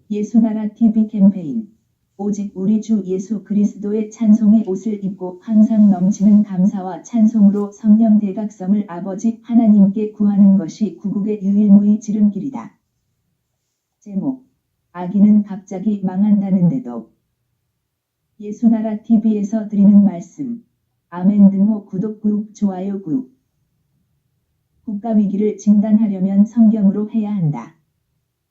예수나라 TV 캠페인. 오직 우리 주 예수 그리스도의 찬송의 옷을 입고 항상 넘치는 감사와 찬송으로 성령 대각성을 아버지 하나님께 구하는 것이 구국의 유일무이 지름길이다. 제목. 아기는 갑자기 망한다는데도. 예수나라 TV에서 드리는 말씀. 아멘. 등호 구독 꾹 좋아요 꾹. 국가위기를 진단하려면 성경으로 해야 한다.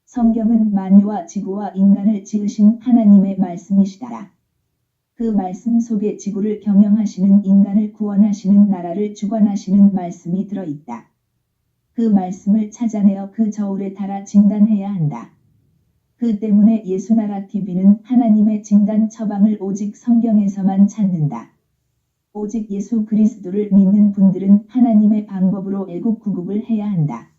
성경은 만유와 지구와 인간을 지으신 하나님의 말씀이시다. 그 말씀 속에 지구를 경영하시는 인간을 구원하시는 나라를 주관하시는 말씀이 들어있다. 그 말씀을 찾아내어 그 저울에 달아 진단해야 한다. 그 때문에 예수나라 TV는 하나님의 진단 처방을 오직 성경에서만 찾는다. 오직 예수 그리스도를 믿는 분들은 하나님의 방법으로 애국구국을 해야 한다.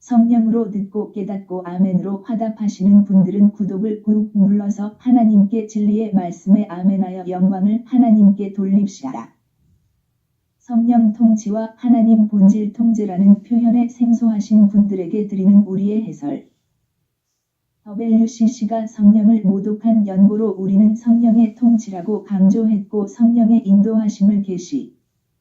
성령으로 듣고 깨닫고 아멘으로 화답하시는 분들은 구독을 꾹 눌러서 하나님께 진리의 말씀에 아멘하여 영광을 하나님께 돌립시다. 성령 통치와 하나님 본질 통제라는 표현에 생소하신 분들에게 드리는 우리의 해설. WCC가 성령을 모독한 연고로 우리는 성령의 통치라고 강조했고 성령의 인도하심을 계시,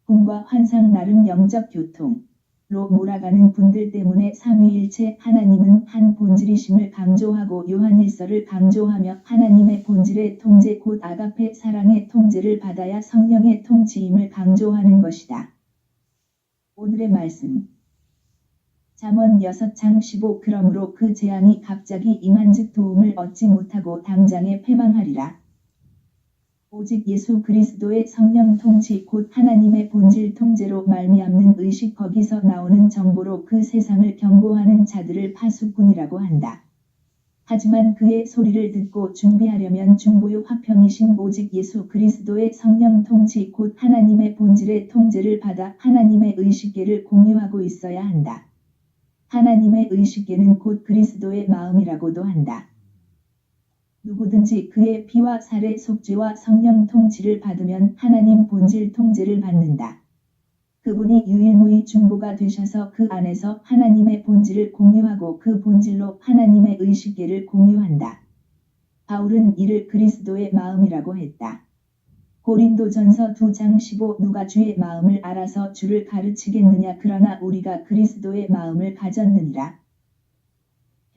꿈과 환상 나름 영적 교통, 로 몰아가는 분들 때문에 삼위일체 하나님은 한 본질이심을 강조하고 요한일서를 강조하며 하나님의 본질의 통제 곧 아가페 사랑의 통제를 받아야 성령의 통치임을 강조하는 것이다. 오늘의 말씀. 잠언 6장 15. 그러므로 그 재앙이 갑자기 임한즉 도움을 얻지 못하고 당장에 패망하리라. 오직 예수 그리스도의 성령 통치 곧 하나님의 본질 통제로 말미암는 의식 거기서 나오는 정보로 그 세상을 경고하는 자들을 파수꾼이라고 한다. 하지만 그의 소리를 듣고 준비하려면 중보요 화평이신 오직 예수 그리스도의 성령 통치 곧 하나님의 본질의 통제를 받아 하나님의 의식계를 공유하고 있어야 한다. 하나님의 의식계는 곧 그리스도의 마음이라고도 한다. 누구든지 그의 피와 살의 속죄와 성령 통치를 받으면 하나님 본질 통제를 받는다. 그분이 유일무이 중보가 되셔서 그 안에서 하나님의 본질을 공유하고 그 본질로 하나님의 의식계를 공유한다. 바울은 이를 그리스도의 마음이라고 했다. 고린도전서 2장 15. 누가 주의 마음을 알아서 주를 가르치겠느냐 그러나 우리가 그리스도의 마음을 가졌느니라.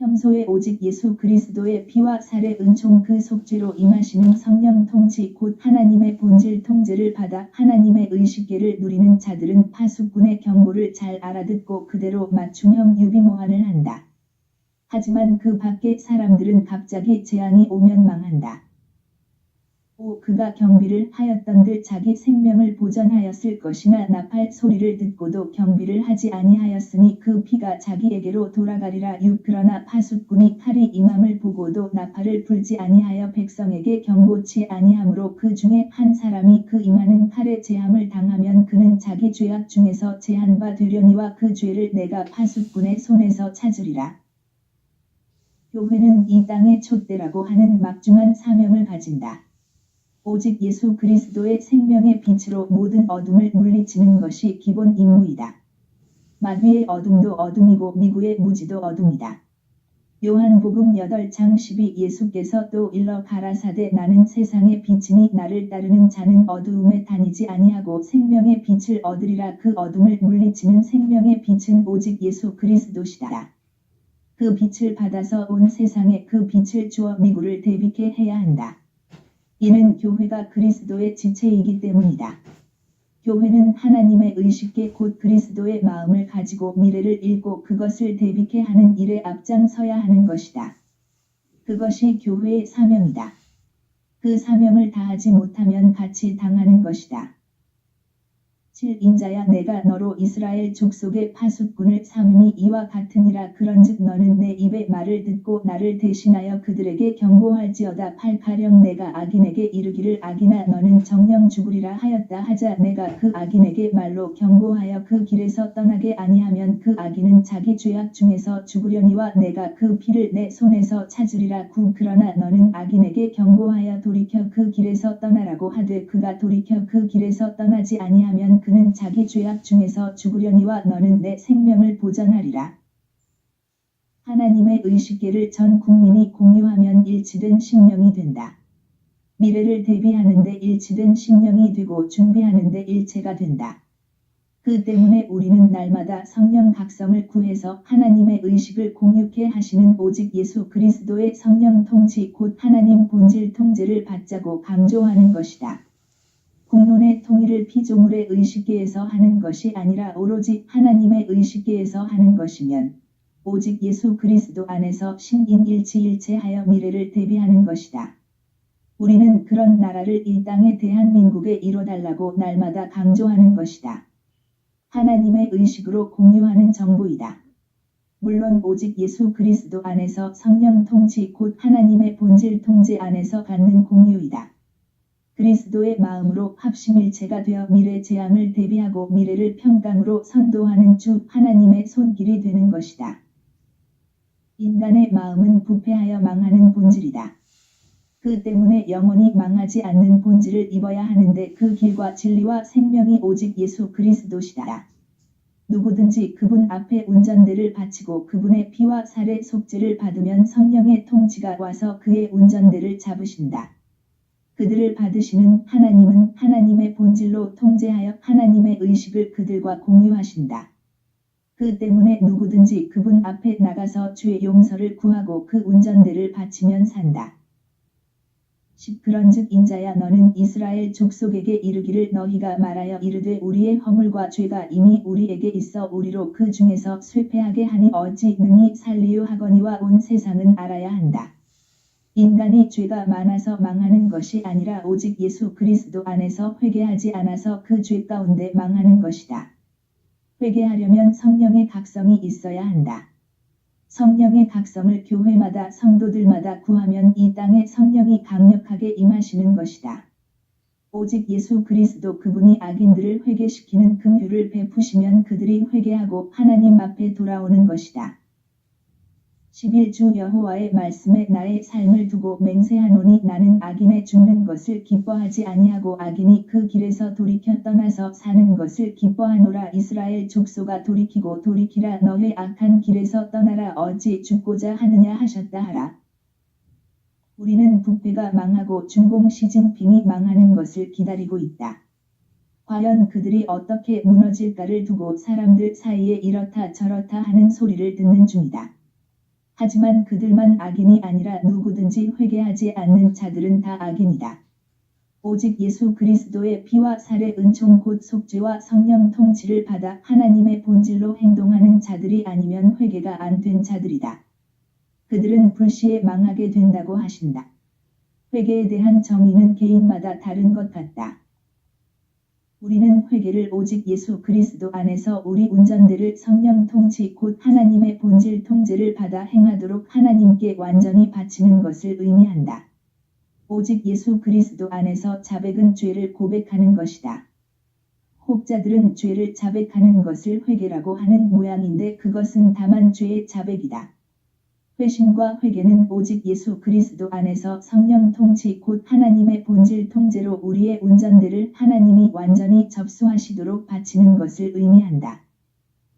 평소에 오직 예수 그리스도의 피와 살의 은총 그 속죄로 임하시는 성령 통치 곧 하나님의 본질 통제를 받아 하나님의 의식계를 누리는 자들은 파수꾼의 경고를 잘 알아듣고 그대로 맞춤형 유비모환을 한다. 하지만 그 밖의 사람들은 갑자기 재앙이 오면 망한다. 그가 경비를 하였던들 자기 생명을 보전하였을 것이나 나팔 소리를 듣고도 경비를 하지 아니하였으니 그 피가 자기에게로 돌아가리라. 6. 그러나 파수꾼이 칼이 임함을 보고도 나팔을 불지 아니하여 백성에게 경고치 아니하므로 그 중에 한 사람이 그 임하는 칼에 제함을 당하면 그는 자기 죄악 중에서 제한 바 되려니와 그 죄를 내가 파수꾼의 손에서 찾으리라. 교회는 이 땅의 촛대라고 하는 막중한 사명을 가진다. 오직 예수 그리스도의 생명의 빛으로 모든 어둠을 물리치는 것이 기본 임무이다. 마귀의 어둠도 어둠이고 미구의 무지도 어둠이다. 요한복음 8장 12. 예수께서 또 일러 가라사대 나는 세상의 빛이니 나를 따르는 자는 어두움에 다니지 아니하고 생명의 빛을 얻으리라. 그 어둠을 물리치는 생명의 빛은 오직 예수 그리스도시다. 그 빛을 받아서 온 세상에 그 빛을 주어 미구를 대비케 해야 한다. 이는 교회가 그리스도의 지체이기 때문이다. 교회는 하나님의 의식계 곧 그리스도의 마음을 가지고 미래를 읽고 그것을 대비케 하는 일에 앞장서야 하는 것이다. 그것이 교회의 사명이다. 그 사명을 다하지 못하면 같이 당하는 것이다. 7. 인자야 내가 너로 이스라엘 족속의 파수꾼을 삼음이 이와 같으니라. 그런즉 너는 내 입의 말을 듣고 나를 대신하여 그들에게 경고할지어다. 8. 가령 내가 악인에게 이르기를 악인아 너는 정녕 죽으리라 하였다 하자 내가 그 악인에게 말로 경고하여 그 길에서 떠나게 아니하면 그 악인은 자기 죄악 중에서 죽으려니와 내가 그 피를 내 손에서 찾으리라. 9. 그러나 너는 악인에게 경고하여 돌이켜 그 길에서 떠나라고 하되 그가 돌이켜 그 길에서 떠나지 아니하면 그는 자기 죄악 중에서 죽으려니와 너는 내 생명을 보전하리라. 하나님의 의식계를 전 국민이 공유하면 일치된 심령이 된다. 미래를 대비하는데 일치된 심령이 되고 준비하는데 일체가 된다. 그 때문에 우리는 날마다 성령 각성을 구해서 하나님의 의식을 공유케 하시는 오직 예수 그리스도의 성령 통치 곧 하나님 본질 통제를 받자고 강조하는 것이다. 국론의 통일을 피조물의 의식계에서 하는 것이 아니라 오로지 하나님의 의식계에서 하는 것이면 오직 예수 그리스도 안에서 신인일치일체하여 미래를 대비하는 것이다. 우리는 그런 나라를 이 땅의 대한민국에 이뤄달라고 날마다 강조하는 것이다. 하나님의 의식으로 공유하는 정보이다. 물론 오직 예수 그리스도 안에서 성령 통치 곧 하나님의 본질 통제 안에서 갖는 공유이다. 그리스도의 마음으로 합심일체가 되어 미래 재앙을 대비하고 미래를 평강으로 선도하는 주 하나님의 손길이 되는 것이다. 인간의 마음은 부패하여 망하는 본질이다. 그 때문에 영원히 망하지 않는 본질을 입어야 하는데 그 길과 진리와 생명이 오직 예수 그리스도시다. 누구든지 그분 앞에 운전대를 바치고 그분의 피와 살의 속죄를 받으면 성령의 통치가 와서 그의 운전대를 잡으신다. 그들을 받으시는 하나님은 하나님의 본질로 통제하여 하나님의 의식을 그들과 공유하신다. 그 때문에 누구든지 그분 앞에 나가서 죄 용서를 구하고 그 운전대를 바치면 산다. 그런즉 인자야 너는 이스라엘 족속에게 이르기를 너희가 말하여 이르되 우리의 허물과 죄가 이미 우리에게 있어 우리로 그 중에서 쇠폐하게 하니 어찌 능히 살리요 하거니와 온 세상은 알아야 한다. 인간이 죄가 많아서 망하는 것이 아니라 오직 예수 그리스도 안에서 회개하지 않아서 그 죄 가운데 망하는 것이다. 회개하려면 성령의 각성이 있어야 한다. 성령의 각성을 교회마다 성도들마다 구하면 이 땅에 성령이 강력하게 임하시는 것이다. 오직 예수 그리스도 그분이 악인들을 회개시키는 긍휼을 베푸시면 그들이 회개하고 하나님 앞에 돌아오는 것이다. 11주 여호와의 말씀에 나의 삶을 두고 맹세하노니 나는 악인의 죽는 것을 기뻐하지 아니하고 악인이 그 길에서 돌이켜 떠나서 사는 것을 기뻐하노라. 이스라엘 족속아 돌이키고 돌이키라. 너의 악한 길에서 떠나라. 어찌 죽고자 하느냐 하셨다 하라. 우리는 부패가 망하고 중공 시진핑이 망하는 것을 기다리고 있다. 과연 그들이 어떻게 무너질까를 두고 사람들 사이에 이렇다 저렇다 하는 소리를 듣는 중이다. 하지만 그들만 악인이 아니라 누구든지 회개하지 않는 자들은 다 악인이다. 오직 예수 그리스도의 피와 살의 은총 곧 속죄와 성령 통치를 받아 하나님의 본질로 행동하는 자들이 아니면 회개가 안 된 자들이다. 그들은 불시에 망하게 된다고 하신다. 회개에 대한 정의는 개인마다 다른 것 같다. 우리는 회개를 오직 예수 그리스도 안에서 우리 운전대를 성령 통치 곧 하나님의 본질 통제를 받아 행하도록 하나님께 완전히 바치는 것을 의미한다. 오직 예수 그리스도 안에서 자백은 죄를 고백하는 것이다. 혹자들은 죄를 자백하는 것을 회개라고 하는 모양인데 그것은 다만 죄의 자백이다. 회심과 회개는 오직 예수 그리스도 안에서 성령 통치 곧 하나님의 본질 통제로 우리의 운전대를 하나님이 완전히 접수하시도록 바치는 것을 의미한다.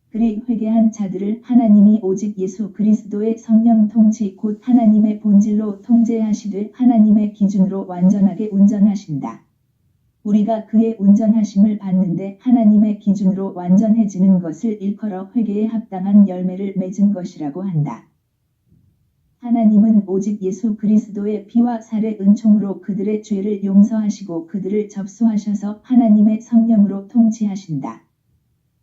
그리 회개한 자들을 하나님이 오직 예수 그리스도의 성령 통치 곧 하나님의 본질로 통제하시되 하나님의 기준으로 완전하게 운전하신다. 우리가 그의 운전하심을 받는데 하나님의 기준으로 완전해지는 것을 일컬어 회개에 합당한 열매를 맺은 것이라고 한다. 하나님은 오직 예수 그리스도의 피와 살의 은총으로 그들의 죄를 용서하시고 그들을 접수하셔서 하나님의 성령으로 통치하신다.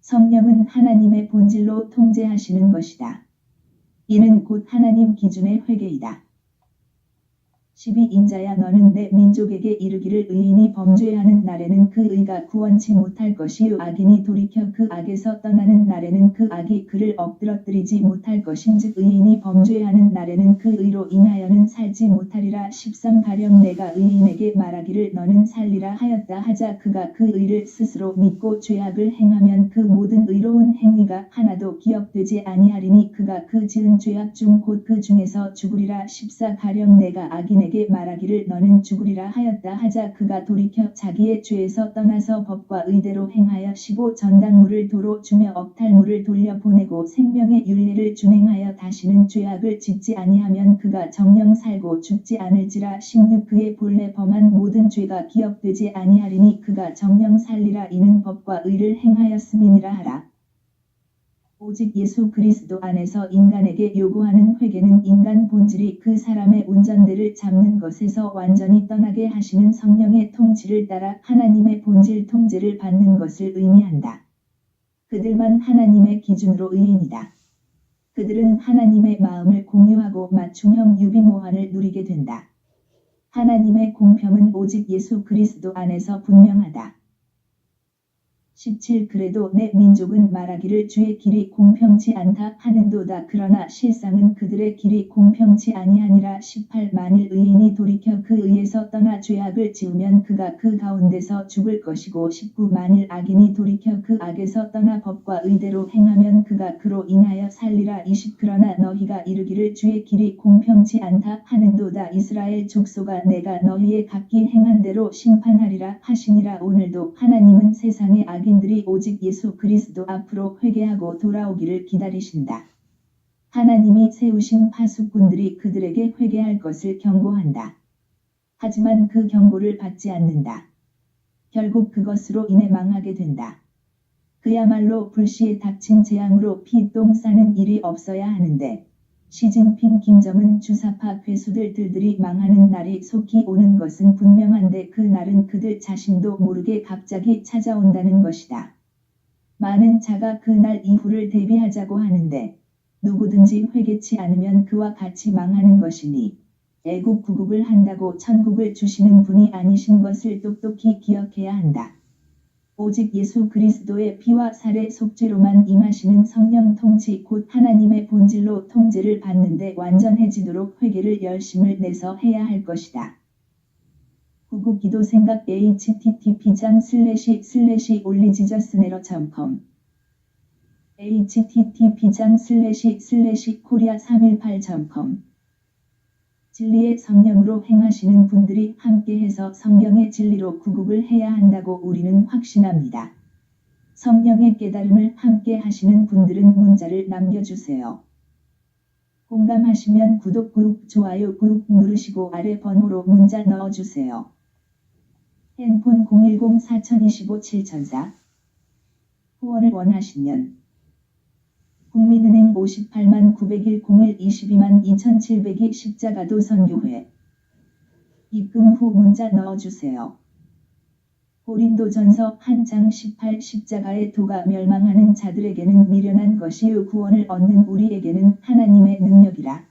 성령은 하나님의 본질로 통제하시는 것이다. 이는 곧 하나님 기준의 회개이다. 12인자야 너는 내 민족에게 이르기를 의인이 범죄하는 날에는 그 의가 구원치 못할 것이요 악인이 돌이켜 그 악에서 떠나는 날에는 그 악이 그를 엎드러뜨리지 못할 것인즉 의인이 범죄하는 날에는 그 의로 인하여는 살지 못하리라. 13가령 내가 의인에게 말하기를 너는 살리라 하였다 하자 그가 그 의를 스스로 믿고 죄악을 행하면 그 모든 의로운 행위가 하나도 기억되지 아니하리니 그가 그 지은 죄악 중 곧 그 중에서 죽으리라. 14가령 내가 악인에게 인간에게 말하기를 너는 죽으리라 하였다 하자 그가 돌이켜 자기의 죄에서 떠나서 법과 의대로 행하여 15전당물을 도로 주며 억탈물을 돌려보내고 생명의 율례를 준행하여 다시는 죄악을 짓지 아니하면 그가 정령 살고 죽지 않을지라. 16 그의 본래 범한 모든 죄가 기억되지 아니하리니 그가 정령 살리라. 이는 법과 의를 행하였음이니라 하라. 오직 예수 그리스도 안에서 인간에게 요구하는 회개는 인간 본질이 그 사람의 운전대를 잡는 것에서 완전히 떠나게 하시는 성령의 통치를 따라 하나님의 본질 통제를 받는 것을 의미한다. 그들만 하나님의 기준으로 의인이다. 그들은 하나님의 마음을 공유하고 맞춤형 유비모환을 누리게 된다. 하나님의 공평은 오직 예수 그리스도 안에서 분명하다. 17 그래도 내 민족은 말하기를 주의 길이 공평치 않다 하는도다. 그러나 실상은 그들의 길이 공평치 아니하니라. 18 만일 의인이 돌이켜 그 의에서 떠나 죄악을 지으면 그가 그 가운데서 죽을 것이고 19 만일 악인이 돌이켜 그 악에서 떠나 법과 의대로 행하면 그가 그로 인하여 살리라. 20 그러나 너희가 이르기를 주의 길이 공평치 않다 하는도다. 이스라엘 족속아 내가 너희의 각기 행한 대로 심판하리라 하시니라. 오늘도 하나님은 세상의 악인들이 오직 예수 그리스도 앞으로 회개하고 돌아오기를 기다리신다. 하나님이 세우신 파수꾼들이 그들에게 회개할 것을 경고한다. 하지만 그 경고를 받지 않는다. 결국 그것으로 인해 망하게 된다. 그야말로 불시에 닥친 재앙으로 피똥 싸는 일이 없어야 하는데 시진핑 김정은 주사파 괴수들들이 망하는 날이 속히 오는 것은 분명한데 그 날은 그들 자신도 모르게 갑자기 찾아온다는 것이다. 많은 자가 그 날 이후를 대비하자고 하는데 누구든지 회개치 않으면 그와 같이 망하는 것이니 애국 구국을 한다고 천국을 주시는 분이 아니신 것을 똑똑히 기억해야 한다. 오직 예수 그리스도의 피와 살의 속죄로만 임하시는 성령 통치 곧 하나님의 본질로 통제를 받는데 완전해지도록 회개를 열심을 내서 해야 할 것이다. 구국 기도 생각 http://올리지저스네러.com http://korea318.com 진리의 성령으로 행하시는 분들이 함께해서 성경의 진리로 구국을 해야 한다고 우리는 확신합니다. 성령의 깨달음을 함께 하시는 분들은 문자를 남겨주세요. 공감하시면 구독 꾹 좋아요 꾹 누르시고 아래 번호로 문자 넣어주세요. 핸폰 010-4025-7004 후원을 원하시면 국민은행 58만 901 22만 2702 십자가도 선교회 입금 후 문자 넣어주세요. 고린도전서 한 장 18 십자가의 도가 멸망하는 자들에게는 미련한 것이요 구원을 얻는 우리에게는 하나님의 능력이라.